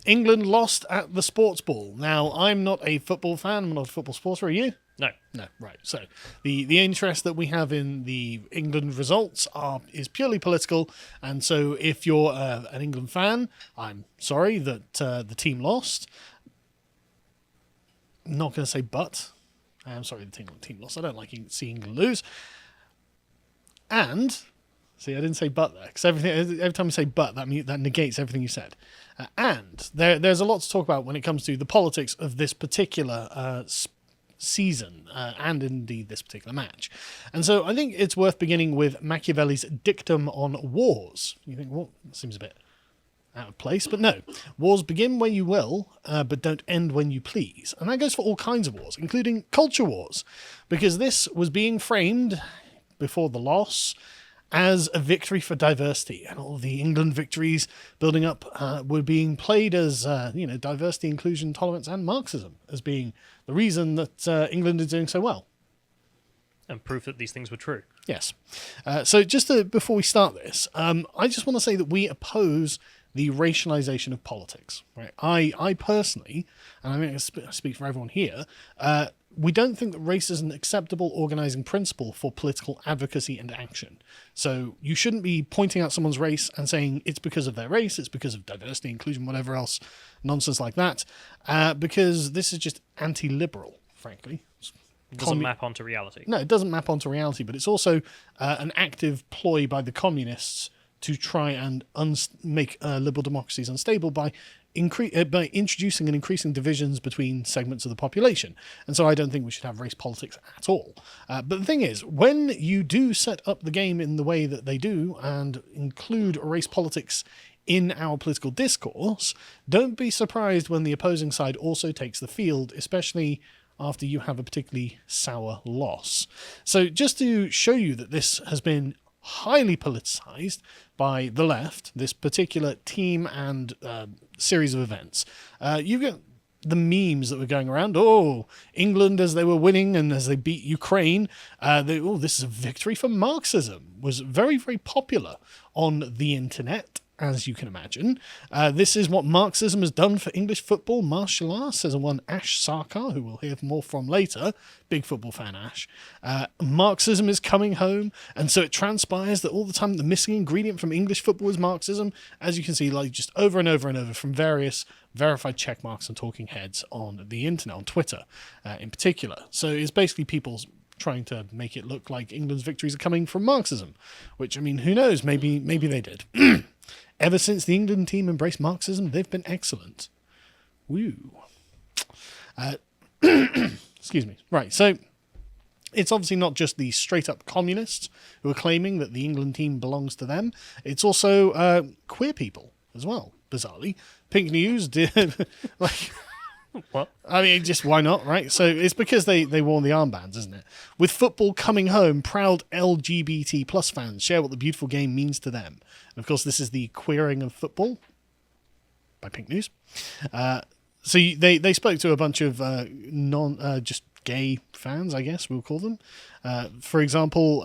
England lost at the sports ball. Now, I'm not a football fan. I'm not a football supporter. Are you? No. No, right. So the interest that we have in the England results is purely political. And so if you're an England fan, I'm sorry that the team lost. I'm not going to say but. I'm sorry the team lost. I don't like seeing England lose. And, see, I didn't say but there, because every time you say but, that negates everything you said. And there's a lot to talk about when it comes to the politics of this particular season, and indeed this particular match. And so I think it's worth beginning with Machiavelli's dictum on wars. You think, well, that seems a bit out of place, but no. Wars begin where you will, but don't end when you please. And that goes for all kinds of wars, including culture wars, because this was being framed before the loss as a victory for diversity, and all the England victories building up were being played as diversity, inclusion, tolerance, and Marxism as being the reason that England is doing so well. And proof that these things were true. Yes. So before we start this, I just want to say that we oppose the racialization of politics. Right? I personally, and I mean I speak for everyone here, we don't think that race is an acceptable organizing principle for political advocacy and action. So you shouldn't be pointing out someone's race and saying it's because of their race, it's because of diversity, inclusion, whatever else, nonsense like that, because this is just anti-liberal, frankly. It doesn't map onto reality. No, it doesn't map onto reality, but it's also an active ploy by the communists to try and make liberal democracies unstable by introducing and increasing divisions between segments of the population. And so I don't think we should have race politics at all. But the thing is, when you do set up the game in the way that they do and include race politics in our political discourse, don't be surprised when the opposing side also takes the field, especially after you have a particularly sour loss. So just to show you that this has been highly politicized by the left, this particular team and series of events. You get the memes that were going around. Oh, England as they were winning and as they beat Ukraine. This is a victory for Marxism. Was very, very popular on the internet, as you can imagine. This is what Marxism has done for English football, martial arts, says one Ash Sarkar, who we'll hear more from later. Big football fan, Ash. Marxism is coming home, and so it transpires that all the time the missing ingredient from English football is Marxism, as you can see, like just over and over and over from various verified check marks and talking heads on the internet, on Twitter in particular. So it's basically people's trying to make it look like England's victories are coming from Marxism, which, I mean, who knows? Maybe they did. Ever since the England team embraced Marxism, they've been excellent. Woo. Excuse me. Right, so it's obviously not just the straight-up communists who are claiming that the England team belongs to them. It's also queer people as well, bizarrely. Pink News did... What? I mean, just why not, right? So it's because they wore the armbands, isn't it? With football coming home, proud LGBT plus fans share what the beautiful game means to them. And of course, this is the queering of football by Pink News. So they spoke to a bunch of just gay fans, I guess we'll call them. For example,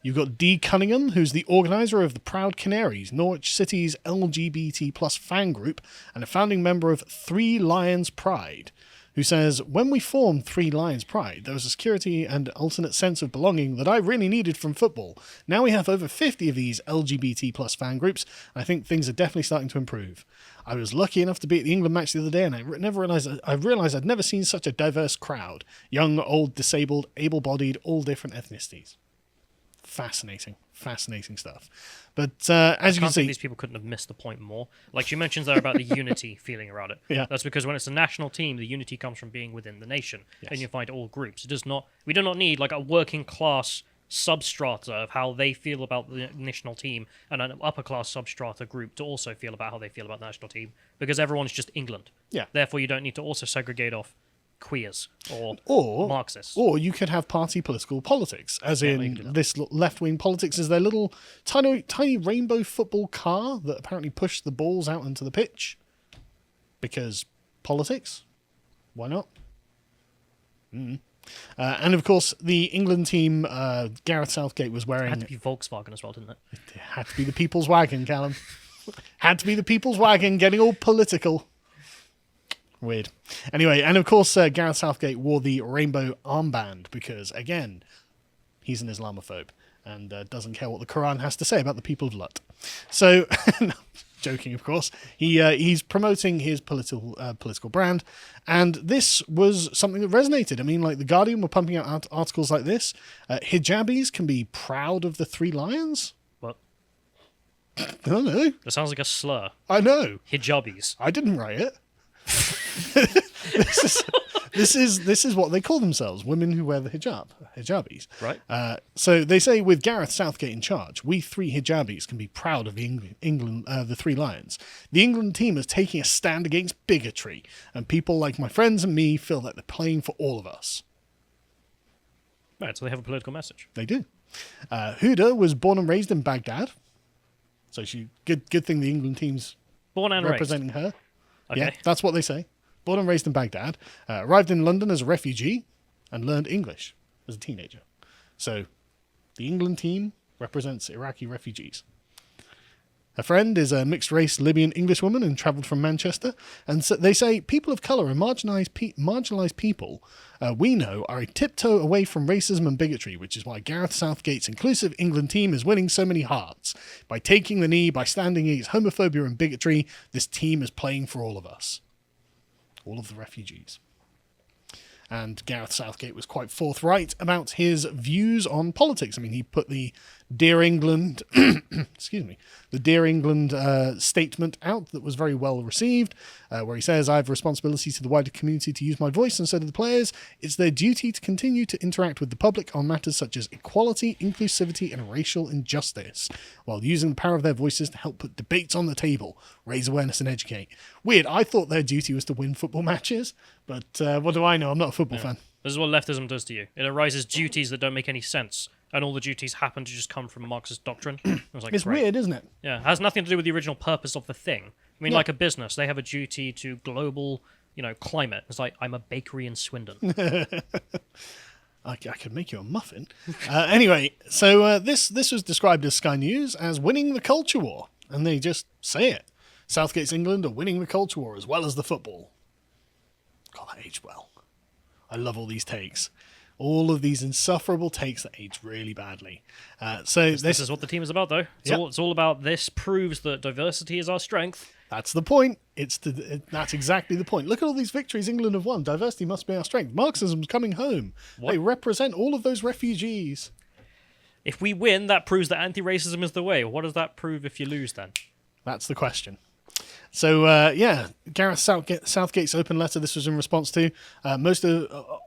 you've got Dee Cunningham, who's the organizer of the Proud Canaries, Norwich City's LGBT plus fan group, and a founding member of Three Lions Pride, who says, when we formed Three Lions Pride, there was a security and alternate sense of belonging that I really needed from football. Now we have over 50 of these LGBT plus fan groups, and I think things are definitely starting to improve. I was lucky enough to be at the England match the other day, and I realised I'd never seen such a diverse crowd. Young, old, disabled, able-bodied, all different ethnicities. Fascinating stuff. But as you can see, these people couldn't have missed the point more. Like she mentions there about the unity feeling around it. Yeah. That's because when it's a national team, the unity comes from being within the nation, yes. and you find all groups. We do not need like a working class substrata of how they feel about the national team and an upper class substrata group to also feel about how they feel about the national team, because everyone's just England. Yeah. Therefore, you don't need to also segregate off queers or Marxists. Or you could have party political politics, as in this left-wing politics is their little tiny rainbow football car that apparently pushed the balls out into the pitch. Because politics? Why not? And of course, the England team, Gareth Southgate was wearing... It had to be Volkswagen as well, didn't it? It had to be the people's wagon, Callum. Had to be the people's wagon getting all political. Weird. Anyway, and of course, Gareth Southgate wore the rainbow armband because, again, he's an Islamophobe and doesn't care what the Quran has to say about the people of Lut. So, joking, of course, he's promoting his political brand, and this was something that resonated. I mean, like, The Guardian were pumping out articles like this. Hijabis can be proud of the three lions. What? I don't know. That sounds like a slur. I know. Hijabis. I didn't write it. This is what they call themselves, women who wear the hijabis. Right. So they say with Gareth Southgate in charge, we three hijabis can be proud of the three lions. The England team is taking a stand against bigotry, and people like my friends and me feel that they're playing for all of us. Right, so they have a political message. They do. Huda was born and raised in Baghdad, so good thing the England team's Born and representing raised. her. Okay. Yeah, that's what they say. Born and raised in Baghdad, arrived in London as a refugee, and learned English as a teenager. So, the England team represents Iraqi refugees. Her friend is a mixed-race Libyan English woman and travelled from Manchester. And so they say people of colour and marginalised people we know are a tiptoe away from racism and bigotry, which is why Gareth Southgate's inclusive England team is winning so many hearts. By taking the knee, by standing against homophobia and bigotry, this team is playing for all of us. All of the refugees. And Gareth Southgate was quite forthright about his views on politics. I mean, he put the Dear England, the Dear England statement out that was very well received, where he says, I have a responsibility to the wider community to use my voice, and so do the players. It's their duty to continue to interact with the public on matters such as equality, inclusivity, and racial injustice, while using the power of their voices to help put debates on the table, raise awareness, and educate. Weird, I thought their duty was to win football matches, but what do I know? I'm not a football fan. This is what leftism does to you. It arises duties that don't make any sense, and all the duties happen to just come from Marxist doctrine. It's weird, isn't it? Yeah, it has nothing to do with the original purpose of the thing. I mean, like a business, they have a duty to global, climate. It's like, I'm a bakery in Swindon. I could make you a muffin. Anyway, so this was described as Sky News as winning the culture war, and they just say it. Southgate's England are winning the culture war as well as the football. God, that aged well. I love all these takes. All of these insufferable takes that age really badly. So this is what the team is about, though. It's all about this proves that diversity is our strength. That's the point. That's exactly the point. Look at all these victories England have won. Diversity must be our strength. Marxism's coming home. What? They represent all of those refugees. If we win, that proves that anti-racism is the way. What does that prove if you lose, then? That's the question. So, Gareth Southgate's open letter, this was in response to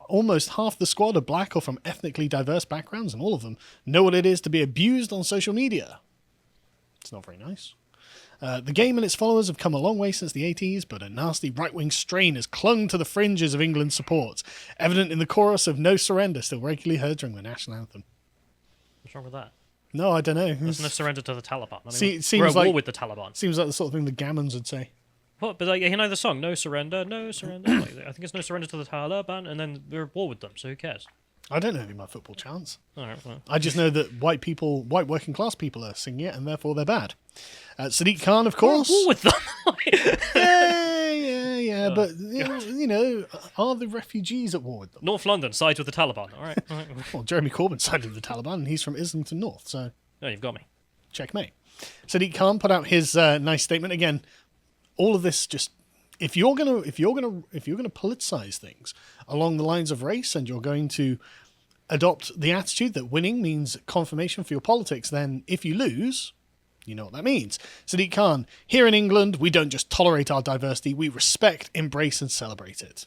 almost half the squad are black or from ethnically diverse backgrounds, and all of them know what it is to be abused on social media. It's not very nice. The game and its followers have come a long way since the 80s, but a nasty right-wing strain has clung to the fringes of England's support, evident in the chorus of No Surrender still regularly heard during the national anthem. What's wrong with that? No, I don't know. There's no surrender to the Taliban. I mean, seems we're at like, war with the Taliban. Seems like the sort of thing the Gammons would say. What? But the song, No Surrender, No Surrender. I think it's No Surrender to the Taliban, and then we're at war with them, so who cares? I don't know any of my football chants. All right, well. I just know that white working class people are singing it, and therefore they're bad. Sadiq Khan, of course. We're at war with them. yeah. But are the refugees at war with them? North London sides with the Taliban. All right. Well, Jeremy Corbyn sided with the Taliban, and he's from Islington North, so. Oh, you've got me. Checkmate. Sadiq Khan put out his nice statement again. All of this just. If you're gonna politicize things along the lines of race, and you're going to adopt the attitude that winning means confirmation for your politics, then if you lose, you know what that means. Sadiq Khan, here in England, we don't just tolerate our diversity, we respect, embrace, and celebrate it.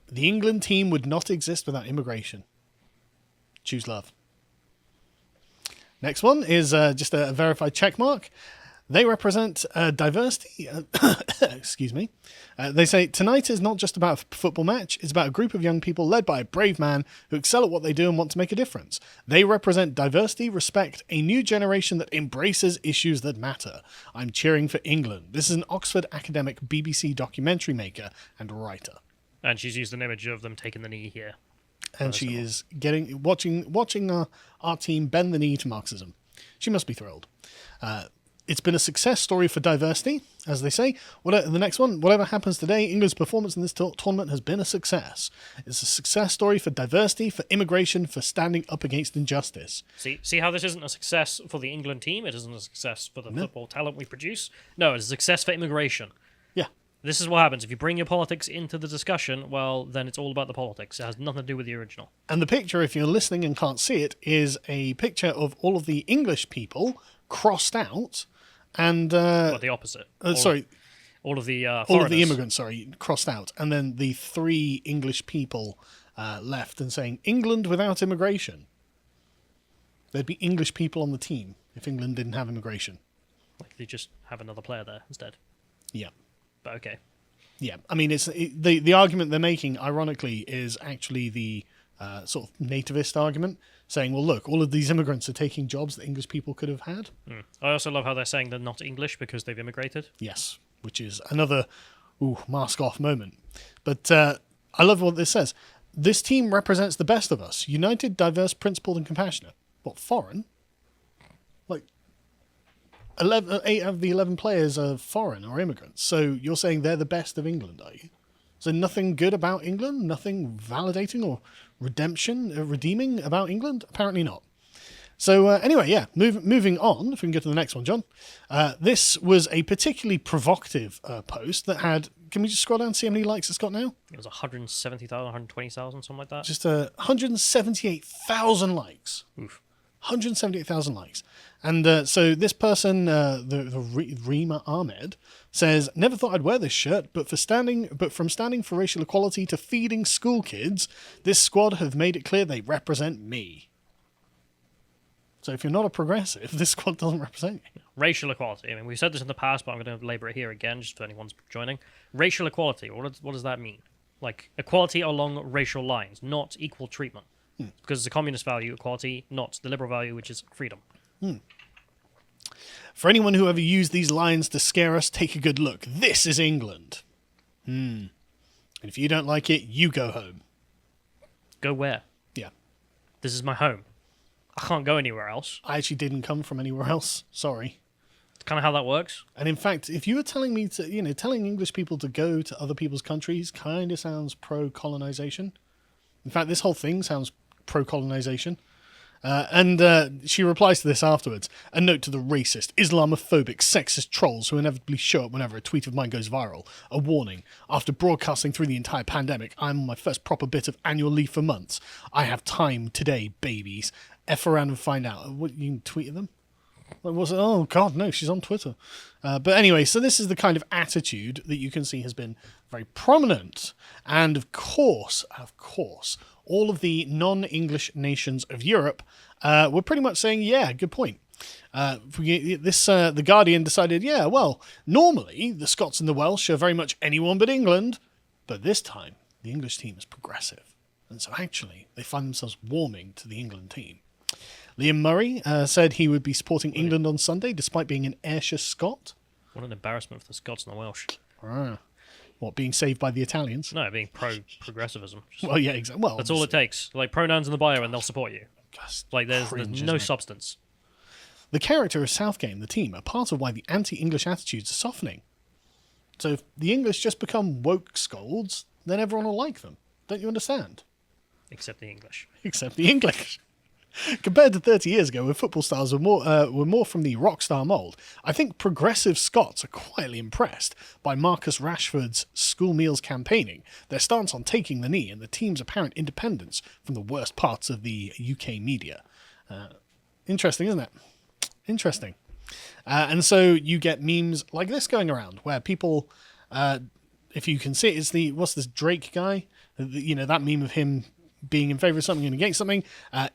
The England team would not exist without immigration. Choose love. Next one is just a verified checkmark. They represent diversity. Excuse me. They say, tonight is not just about a football match. It's about a group of young people led by a brave man who excel at what they do and want to make a difference. They represent diversity, respect, a new generation that embraces issues that matter. I'm cheering for England. This is an Oxford academic BBC documentary maker and writer. And she's used an image of them taking the knee here. And she is watching our team bend the knee to Marxism. She must be thrilled. It's been a success story for diversity, as they say. The next one, whatever happens today, England's performance in this tournament has been a success. It's a success story for diversity, for immigration, for standing up against injustice. See how this isn't a success for the England team? It isn't a success for the football talent we produce? No, it's a success for immigration. Yeah. This is what happens. If you bring your politics into the discussion, well, then it's all about the politics. It has nothing to do with the original. And the picture, if you're listening and can't see it, is a picture of all of the English people crossed out. And Well, the opposite. all of the All of the immigrants, crossed out, and then the 3 English people left and saying England without immigration. There'd be English people on the team if England didn't have immigration. Like they just have another player there instead. Yeah, But okay. yeah. I mean, the argument they're making, ironically, is actually the sort of nativist argument, saying, well, look, all of these immigrants are taking jobs that English people could have had. I also love how they're saying they're not English because they've immigrated. Yes, which is another mask-off moment. But I love what this says. This team represents the best of us. United, diverse, principled, and compassionate. What, foreign? Like, 8 of the 11 players are foreign or immigrants. So you're saying they're the best of England, are you? So nothing good about England? Nothing validating or redeeming about England? Apparently not. So anyway, yeah, moving on, if we can get to the next one, John. This was a particularly provocative post that had, can we just scroll down and see how many likes it's got now? It was 170,000, 120,000, something like that. Just 178,000 likes. Oof. 178,000 likes. And so this person, Rima Ahmed, says, never thought I'd wear this shirt, but from standing for racial equality to feeding school kids, this squad have made it clear they represent me. So if you're not a progressive, this squad doesn't represent you. Racial equality. I mean, we've said this in the past, but I'm going to labour it here again, just for anyone's joining. Racial equality. What does that mean? Like, equality along racial lines, not equal treatment. Because it's a communist value, equality, not the liberal value, which is freedom. For anyone who ever used these lines to scare us, take a good look. This is England. And if you don't like it, you go home. Go where? Yeah. This is my home. I can't go anywhere else. I actually didn't come from anywhere else. Sorry. It's kind of how that works. And in fact, if you were telling me to, telling English people to go to other people's countries kind of sounds pro-colonization. In fact, this whole thing sounds pro-colonization. And she replies to this afterwards. A note to the racist, Islamophobic, sexist trolls who inevitably show up whenever a tweet of mine goes viral. A warning. After broadcasting through the entire pandemic, I'm on my first proper bit of annual leave for months. I have time today, babies. F around and find out. What, you can tweet at them? Like, was it? Oh, God, no, she's on Twitter. But anyway, so this is the kind of attitude that you can see has been very prominent. And of course, all of the non-English nations of Europe were pretty much saying, yeah, good point. The Guardian decided, yeah, well, normally the Scots and the Welsh are very much anyone but England, but this time the English team is progressive. And so actually they find themselves warming to the England team. Liam Murray said he would be supporting England on Sunday, despite being an Ayrshire Scot. What an embarrassment for the Scots and the Welsh. What, being saved by the Italians? No, being pro-progressivism. Well, yeah, exactly. Well, that's all it takes. Like, pronouns in the bio and they'll support you. Like, there's cringe, no substance. The character of Southgate and the team are part of why the anti-English attitudes are softening. So if the English just become woke scolds, then everyone will like them. Don't you understand? Except the English. Except the English. Compared to 30 years ago, when football stars were more from the rock star mould, I think progressive Scots are quietly impressed by Marcus Rashford's school meals campaigning, their stance on taking the knee, and the team's apparent independence from the worst parts of the UK media. Interesting, isn't it? Interesting. And so you get memes like this going around, where people, if you can see it, what's this Drake guy? That meme of him being in favour of something and against something.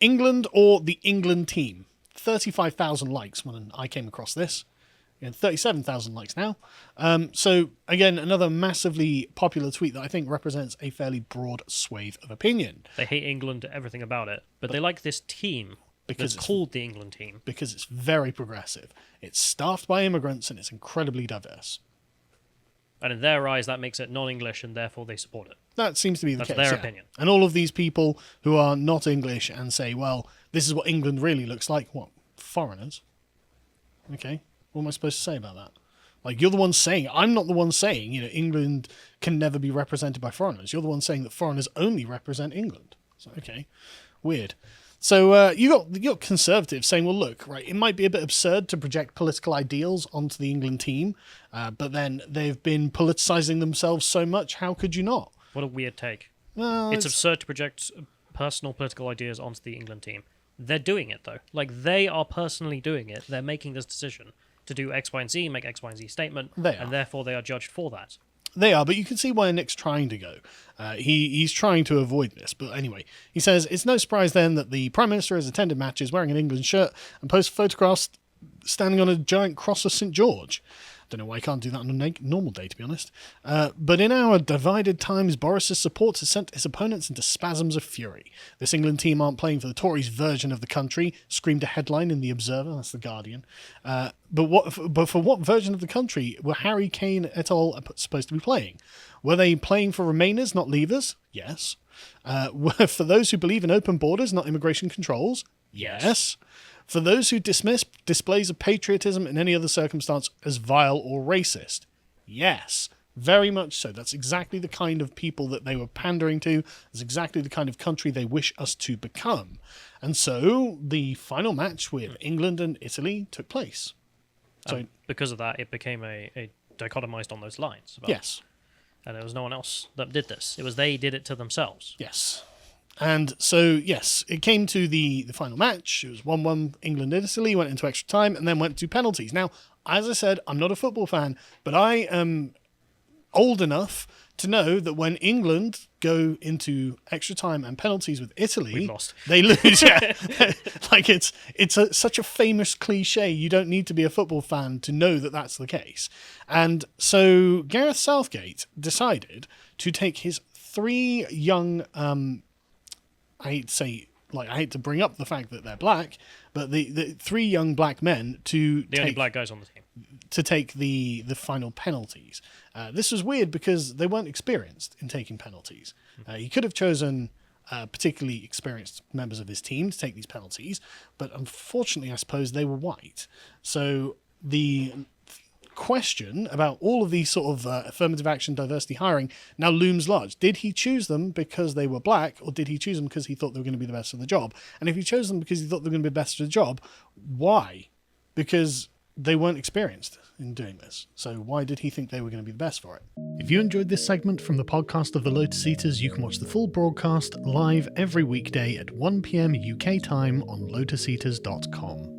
England or the England team. 35,000 likes when I came across this. And 37,000 likes now. So, again, another massively popular tweet that I think represents a fairly broad swathe of opinion. They hate England, everything about it. But they like this team because it's called the England team. Because it's very progressive. It's staffed by immigrants and it's incredibly diverse. And in their eyes, that makes it non-English, and therefore they support it. That seems to be the case. That's their opinion. And all of these people who are not English and say, well, this is what England really looks like. What? Foreigners? Okay. What am I supposed to say about that? Like, you're the one saying, I'm not the one saying, England can never be represented by foreigners. You're the one saying that foreigners only represent England. So, okay, weird. So you got conservatives saying, well, look, right, it might be a bit absurd to project political ideals onto the England team, but then they've been politicizing themselves so much, how could you not? What a weird take. Well, It's absurd to project personal political ideas onto the England team. They're doing it, though. Like, they are personally doing it. They're making this decision to do X, Y, and Z, make X, Y, and Z statement, and therefore they are judged for that. They are, but you can see where Nick's trying to go. He's trying to avoid this. But anyway, he says, it's no surprise then that the Prime Minister has attended matches wearing an England shirt and posted photographs standing on a giant cross of St. George. Don't know why he can't do that on a normal day, to be honest. But in our divided times, Boris's support has sent his opponents into spasms of fury. This England team aren't playing for the Tories' version of the country, screamed a headline in The Observer, that's The Guardian. But for what version of the country were Harry Kane et al. Supposed to be playing? Were they playing for Remainers, not Leavers? Yes. Were for those who believe in open borders, not immigration controls? Yes. For those who dismiss displays of patriotism in any other circumstance as vile or racist? Yes, very much so. That's exactly the kind of people that they were pandering to. That's exactly the kind of country they wish us to become. And so the final match with England and Italy took place. So because of that, it became a dichotomized on those lines. Yes. And there was no one else that did this. It was they did it to themselves. Yes. And so, yes, it came to the final match. It was 1-1 England and Italy, went into extra time, and then went to penalties. Now, as I said, I'm not a football fan, but I am old enough to know that when England go into extra time and penalties with Italy, We've lost. They lose. Yeah. Like, it's such a famous cliche. You don't need to be a football fan to know that that's the case. And so Gareth Southgate decided to take his three young... I hate to bring up the fact that they're black, but the three young black men Only black guys on the team. To take the final penalties. This was weird because they weren't experienced in taking penalties. He could have chosen particularly experienced members of his team to take these penalties, but unfortunately, I suppose they were white. So the question about all of these sort of affirmative action diversity hiring now looms large. Did he choose them because they were black, or did he choose them because he thought they were going to be the best for the job? And if he chose them because he thought they were going to be the best for the job, why? Because they weren't experienced in doing this. So why did he think they were going to be the best for it? If you enjoyed this segment from the podcast of the Lotus Eaters, you can watch the full broadcast live every weekday at 1 p.m. UK time on lotuseaters.com.